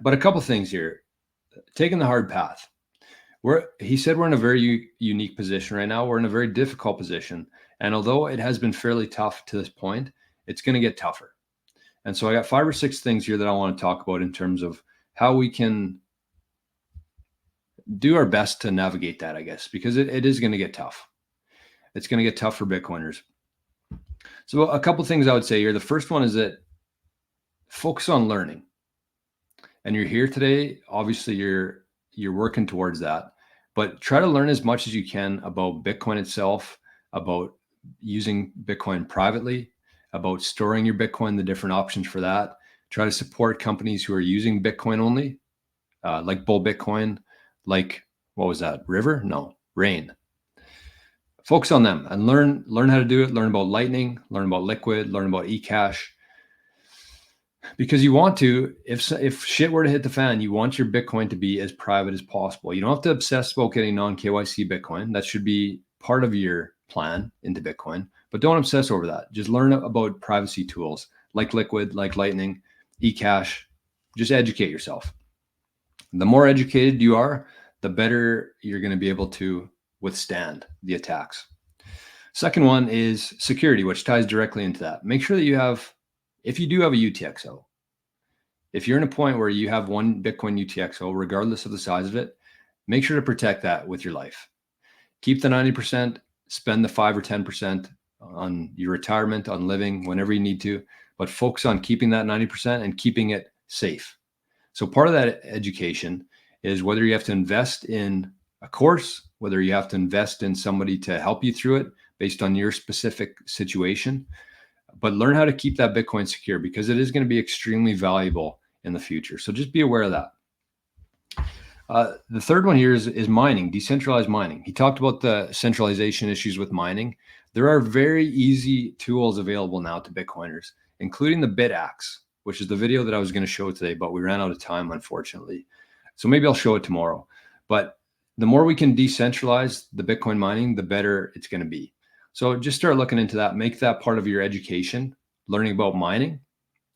But a couple things here. Taking the hard path. He said we're in a very unique position right now. We're in a very difficult position. And although it has been fairly tough to this point, it's going to get tougher. And so I got 5 or 6 things here that I want to talk about in terms of how we can do our best to navigate that, I guess, because it is going to get tough. It's going to get tough for Bitcoiners. So a couple things I would say here. The first one is that focus on learning. And you're here today. Obviously, you're working towards that. But try to learn as much as you can about Bitcoin itself, about using Bitcoin privately, about storing your Bitcoin, the different options for that. Try to support companies who are using Bitcoin only, like Bull Bitcoin, like, what was that? River? No, Rain. Focus on them and learn how to do it. Learn about Lightning, learn about Liquid, learn about eCash. Because you want to, if shit were to hit the fan, you want your Bitcoin to be as private as possible. You don't have to obsess about getting non-KYC Bitcoin. That should be part of your plan into Bitcoin, but don't obsess over that. Just learn about privacy tools like Liquid, like Lightning, eCash. Just educate yourself. The more educated you are, the better you're going to be able to withstand the attacks. Second one is security, which ties directly into that. Make sure that you have, if you do have a UTXO, if you're in a point where you have one Bitcoin UTXO, regardless of the size of it, make sure to protect that with your life. Keep the 90%, spend the 5 or 10% on your retirement, on living whenever you need to, but focus on keeping that 90% and keeping it safe. So part of that education is whether you have to invest in a course, whether you have to invest in somebody to help you through it based on your specific situation, but learn how to keep that Bitcoin secure because it is going to be extremely valuable in the future. So just be aware of that. The third one here is mining, decentralized mining. He talked about the centralization issues with mining. There are very easy tools available now to Bitcoiners, including the BitAxe, which is the video that I was going to show today, but we ran out of time, unfortunately. So maybe I'll show it tomorrow. But the more we can decentralize the Bitcoin mining, the better it's going to be. So just start looking into that. Make that part of your education, learning about mining.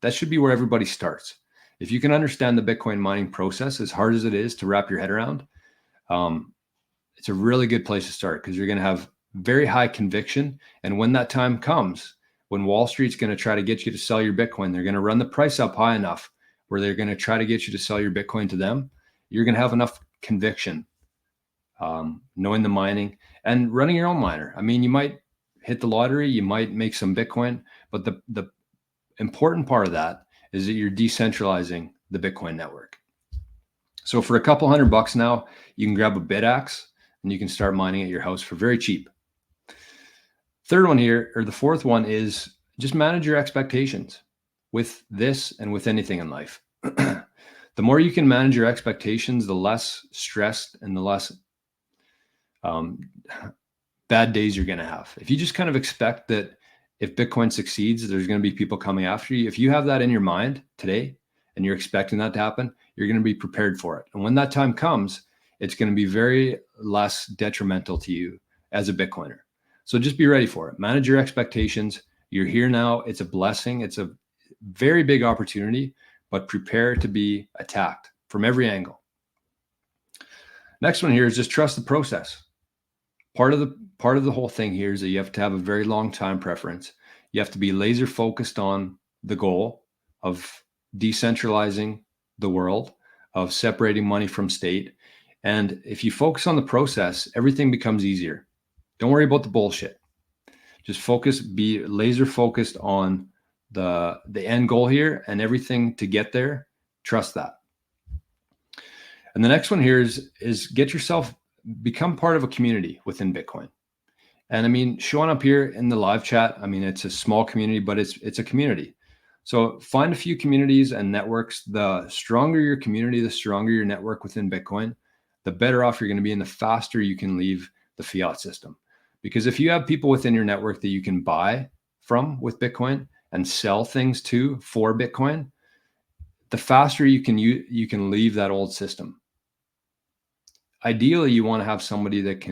That should be where everybody starts. If you can understand the Bitcoin mining process, as hard as it is to wrap your head around, it's a really good place to start because you're going to have very high conviction. And when that time comes, when Wall Street's going to try to get you to sell your Bitcoin, they're going to run the price up high enough where they're going to try to get you to sell your Bitcoin to them. You're going to have enough conviction, knowing the mining and running your own miner. I mean, you might hit the lottery, you might make some Bitcoin, but the important part of that is that you're decentralizing the Bitcoin network. So for a couple $100 now, you can grab a BitAxe and you can start mining at your house for very cheap. Third one here, or the fourth one, is just manage your expectations with this and with anything in life. The more you can manage your expectations, the less stressed and the less bad days you're going to have. If you just kind of expect that if Bitcoin succeeds, there's going to be people coming after you. If you have that in your mind today and you're expecting that to happen, you're going to be prepared for it. And when that time comes, it's going to be very less detrimental to you as a Bitcoiner. So just be ready for it. Manage your expectations. You're here now. It's a blessing. It's a very big opportunity, but prepare to be attacked from every angle. Next one here is just trust the process. Part of the whole thing here is that you have to have a very long time preference. You have to be laser focused on the goal of decentralizing the world, of separating money from state. And if you focus on the process, everything becomes easier. Don't worry about the bullshit. Just focus, be laser focused on the end goal here and everything to get there. Trust that. And the next one here is get yourself, become part of a community within Bitcoin. And I mean, showing up here in the live chat, I mean, it's a small community, but it's a community. So find a few communities and networks. The stronger your community, the stronger your network within Bitcoin, the better off you're going to be and the faster you can leave the fiat system. Because if you have people within your network that you can buy from with Bitcoin and sell things to for Bitcoin, the faster you can leave that old system. Ideally, you want to have somebody that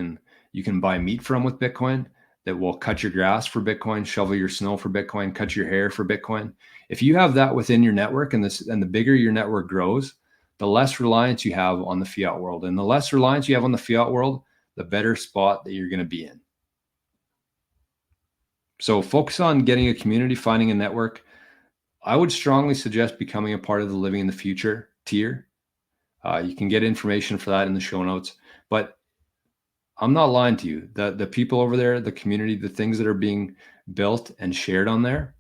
you can buy meat from with Bitcoin, that will cut your grass for Bitcoin, shovel your snow for Bitcoin, cut your hair for Bitcoin. If you have that within your network and the bigger your network grows, the less reliance you have on the fiat world. And the less reliance you have on the fiat world, the better spot that you're going to be in. So focus on getting a community, finding a network. I would strongly suggest becoming a part of the Living in the Future tier. You can get information for that in the show notes. But I'm not lying to you. The people over there, the community, the things that are being built and shared on there,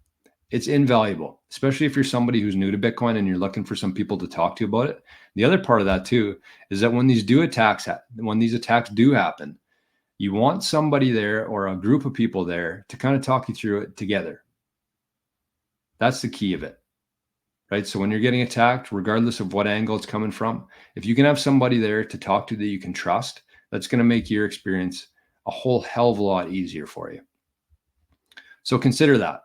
it's invaluable, especially if you're somebody who's new to Bitcoin and you're looking for some people to talk to about it. The other part of that too is that when these attacks do happen, you want somebody there or a group of people there to kind of talk you through it together. That's the key of it, right? So when you're getting attacked, regardless of what angle it's coming from, if you can have somebody there to talk to that you can trust, that's going to make your experience a whole hell of a lot easier for you. So consider that.